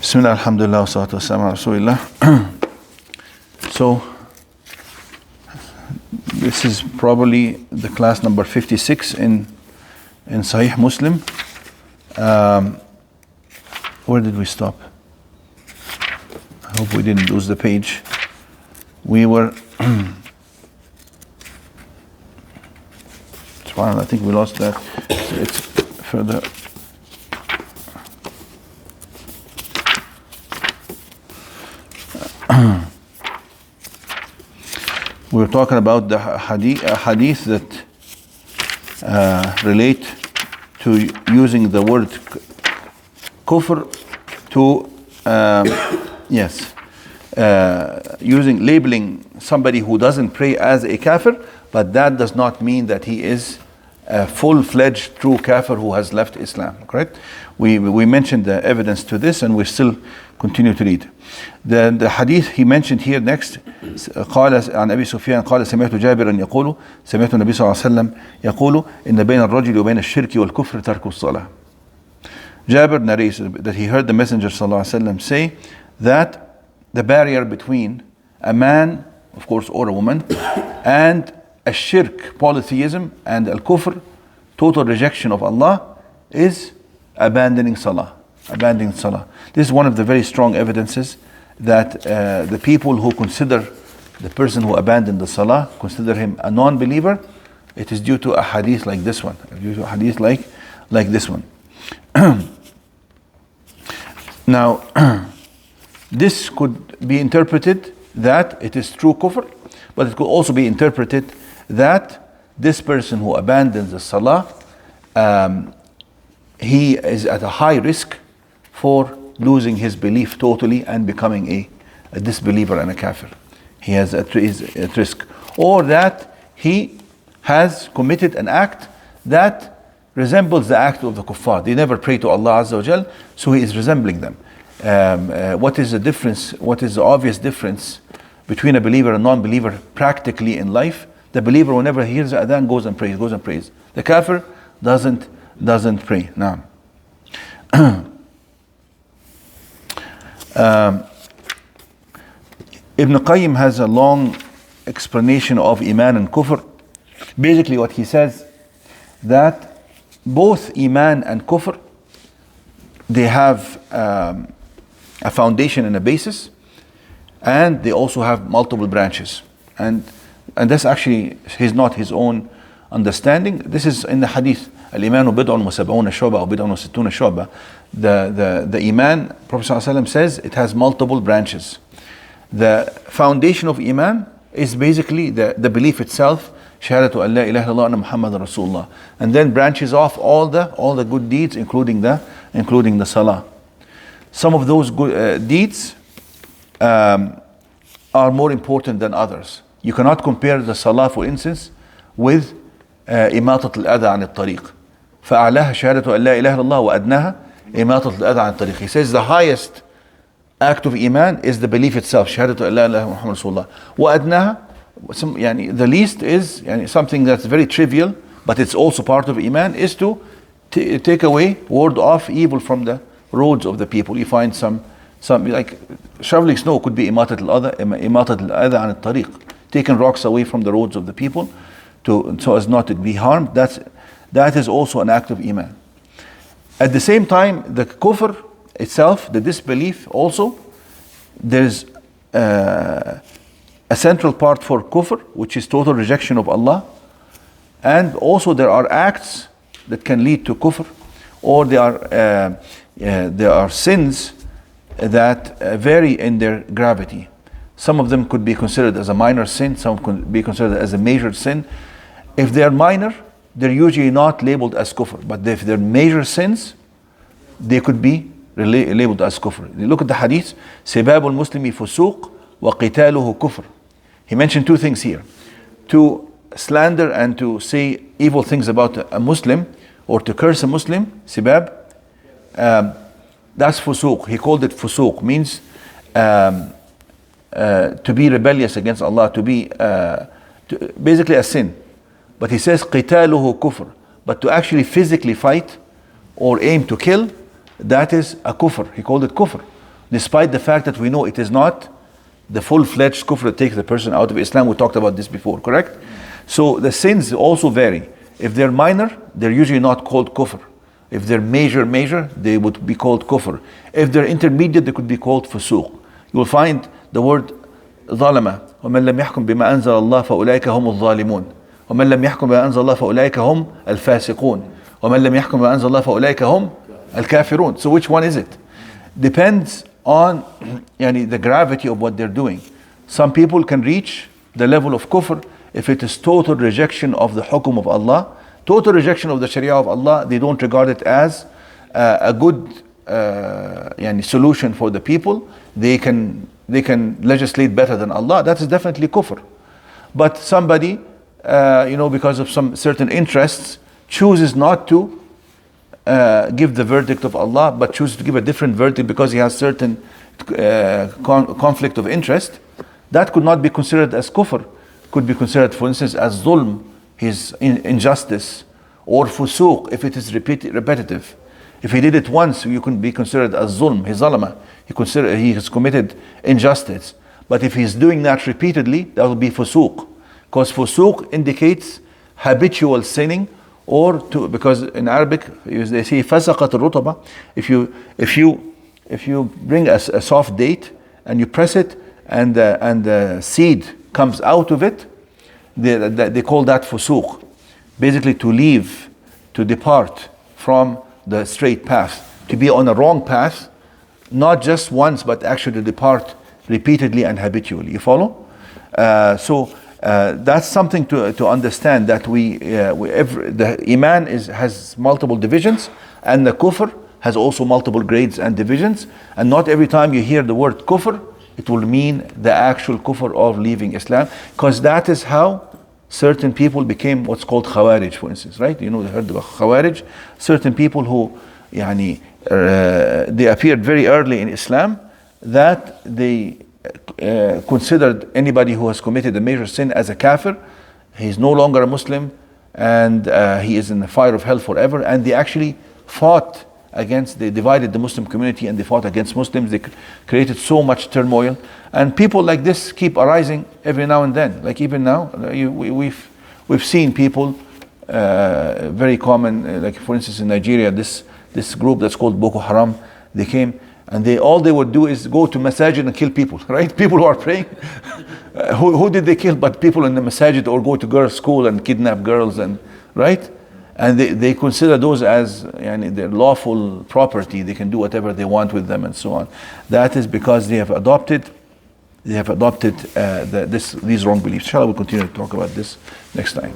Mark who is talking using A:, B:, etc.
A: Bismillah, alhamdulillah, wa salatu wa salam ala Rasulillah. So, this is probably the class number 56 in Sahih Muslim. Where did we stop? I hope we didn't lose the page. We were, I think we lost that. It's further. We were talking about the hadith that relate to using the word kufr to labeling somebody who doesn't pray as a kafir, but that does not mean that he is a full-fledged true kafir who has left Islam. Correct? We mentioned the evidence to this, and we still continue to read. The hadith he mentioned here next, قال عن أبي سفيان قال سمعت جابرا يقول سمعت النبي صلى الله عليه وسلم يقول إن بين الرجل وبين الشرك والكفر ترك الصلاة. Jabir narrates that he heard the Messenger صلى الله عليه وسلم say that the barrier between a man, of course, or a woman, and a shirk, polytheism, and al-kufr, total rejection of Allah, is abandoning salah. Abandoning salah. This is one of the very strong evidences that the people who consider the person who abandoned the salah, consider him a non-believer. It is due to a hadith like this one. Due to a hadith like this one. Now, this could be interpreted that it is true kufr, but it could also be interpreted that this person who abandons the salah, he is at a high risk for losing his belief totally and becoming a disbeliever and a kafir. He is at risk. Or that he has committed an act that resembles the act of the kuffar. They never pray to Allah Azza wa Jal, so he is resembling them. What is the difference? What is the obvious difference between a believer and non-believer practically in life? The believer, whenever he hears the adhan, goes and prays. The kafir doesn't pray. Now, Ibn Qayyim has a long explanation of Iman and Kufr. Basically what he says, that both Iman and Kufr, they have a foundation and a basis, and they also have multiple branches. And that's actually not his own understanding. This is in the hadith. Al-Imanu bid'un wa sab'una shu'ba or bid'un wa sittuna shu'ba. The Iman, Prophet ﷺ says, it has multiple branches. The foundation of Iman is basically the belief itself, Shahadatu an la ilaha illallah anna Muhammadan Rasulullah, and then branches off all the good deeds, including the salah. Some of those good deeds are more important than others. You cannot compare the salah, for instance, with إماطة الأذى عن الطريق. فأعلاها شهادة أن لا إله إلا الله وأدناها إماطة الأذى عن الطريق. He says the highest act of Iman is the belief itself, شهادة أن لا إله إلا الله محمد رسول الله. وأدناها, the least is something that's very trivial, but it's also part of Iman, is to take away, ward off evil from the roads of the people. You find some like shoveling snow could be إماطة الأذى عن الطريق, taking rocks away from the roads of the people so as not to be harmed. That is also an act of Iman. At the same time, the kufr itself, the disbelief also, there's a central part for kufr, which is total rejection of Allah. And also there are acts that can lead to kufr, or there are sins that vary in their gravity. Some of them could be considered as a minor sin, some could be considered as a major sin. If they are minor, they're usually not labeled as kufr. But if they're major sins, they could be labeled as kufr. You look at the hadith, سِبَابُ الْمُسْلِمِ فُسُوقٌ وَقِتَالُهُ كُفْرٌ. He mentioned two things here. To slander and to say evil things about a Muslim, or to curse a Muslim, sibab, that's fusuq. He called it fusuq, means to be rebellious against Allah, to be basically a sin. But he says قِتَالُهُ كُفْرٌ. But to actually physically fight or aim to kill, that is a kufr. He called it kufr. despite the fact that we know it is not the full-fledged kufr that takes the person out of Islam. We talked about this before, correct? So the sins also vary. If they're minor, they're usually not called kufr. If they're major, they would be called kufr. If they're intermediate, they could be called fusuq. You will find the word ظلمة ومن لم يحكم بما أنزل الله فأولئك هم الظالمون ومن لم يحكم بما أنزل الله فأولئك هم الفاسقون ومن لم يحكم بما أنزل الله فأولئك هم الكافرون. So which one is it? Depends on the gravity of what they're doing. Some people can reach the level of kufr if it is total rejection of the hukum of Allah, total rejection of the sharia of Allah. They don't regard it as a good solution for the people. They can legislate better than Allah. That is definitely kufr. But somebody, because of some certain interests, chooses not to give the verdict of Allah, but chooses to give a different verdict because he has certain conflict of interest. That could not be considered as kufr. Could be considered, for instance, as zulm, his injustice, or fusuq if it is repetitive. If he did it once, you can be considered as zulm, his zalama. He has committed injustice. But if he's doing that repeatedly, that will be fusuq. Because fusuq indicates habitual sinning, because in Arabic they say fasaqat al-rutaba. If you bring a soft date and you press it and the seed comes out of it, they call that fusuq. Basically to leave, to depart from the straight path, to be on a wrong path, not just once, but actually to depart repeatedly and habitually. You follow? So that's something to understand, that the Iman has multiple divisions, and the kufr has also multiple grades and divisions. And not every time you hear the word kufr, it will mean the actual kufr of leaving Islam, because that is how certain people became what's called Khawarij, for instance, right? You heard about Khawarij, certain people who they appeared very early in Islam, that they considered anybody who has committed a major sin as a kafir. He's no longer a Muslim, and he is in the fire of hell forever. And they actually they divided the Muslim community, and they fought against Muslims. They created so much turmoil, and people like this keep arising every now and then. Like even now, we've seen people very common, like for instance in Nigeria, this group that's called Boko Haram. They came, and all they would do is go to masajid and kill people, right? People who are praying. Who did they kill but people in the masajid, or go to girls' school and kidnap girls, and right? And they consider those as their lawful property. They can do whatever they want with them and so on. That is because they have adopted these wrong beliefs. Inshallah, we'll continue to talk about this next time.